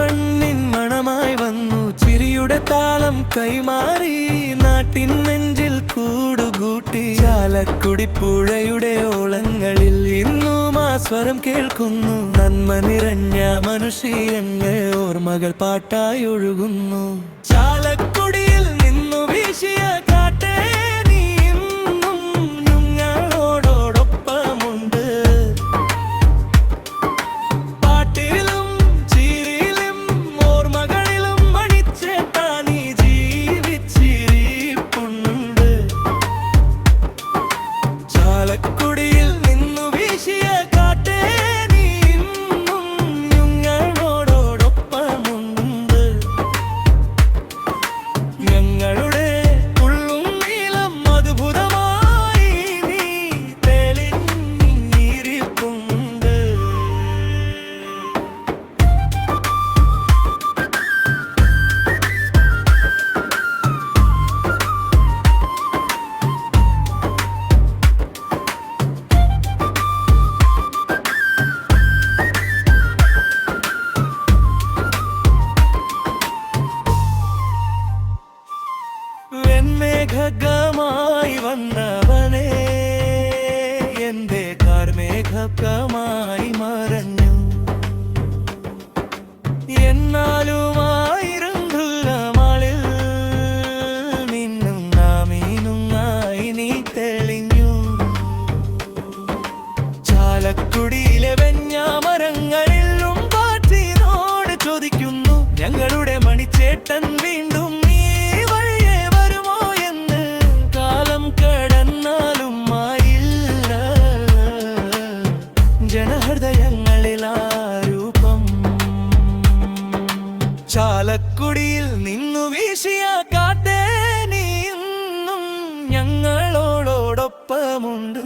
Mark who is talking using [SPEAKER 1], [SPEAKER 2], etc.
[SPEAKER 1] മണ്ണിൻ മണമായി വന്നു ചിരിയുടെ താളം കൈമാറി നാട്ടിൻ നെഞ്ചിൽ കൂടുകൂട്ടി ചാലക്കുടി പുഴയുടെ ഓളങ്ങളിൽ ഇന്നും ആ സ്വരം കേൾക്കുന്നു നന്മ നിറഞ്ഞ മനുഷ്യങ്ങൾ ഓർമ്മകൾ പാട്ടായി ഒഴുകുന്നു ചാലക്കുടിയിൽ നിന്നു വീശിയ കാറ്റേ നീ ഇന്നും ഞങ്ങളോടൊപ്പമുണ്ട് പാട്ടിലും ചിരിയിലും ഓർമ്മകളിലും മണിച്ചേട്ടാ നീ ജീവിച്ചിരിപ്പുണ്ട് ചാലക്കുടിയിൽ നിന്നു വീശിയ കാറ്റേ നീ ഇന്നും ഞങ്ങളോടൊപ്പമുണ്ട് ഞങ്ങളുടെ ഉള്ളും നീളം അദ്ഭുതമായി നീ തെളിഞ്ഞിരിപ്പുണ്ട് വെൺമേഘമായി വന്നവനേ എന്റെ കാർമേഘമായി മറഞ്ഞു എന്നാലുമായിരുന്നില്ല മളിൽ നിന്നും നാമീനുമായി നീ തെളിഞ്ഞു ചാലക്കുടിയിലെ വെഞ്ഞാമരങ്ങളിലും പാട്ടിനോട് ചോദിക്കുന്നു ഞങ്ങളുടെ മണിച്ചേട്ടൻ വീണ്ടും ജനഹൃദയങ്ങളിലാരൂപം ചാലക്കുടിയിൽ നിന്നു വീശിയ കാറ്റേ നീ ഇന്നും ഞങ്ങളോടൊപ്പമുണ്ട്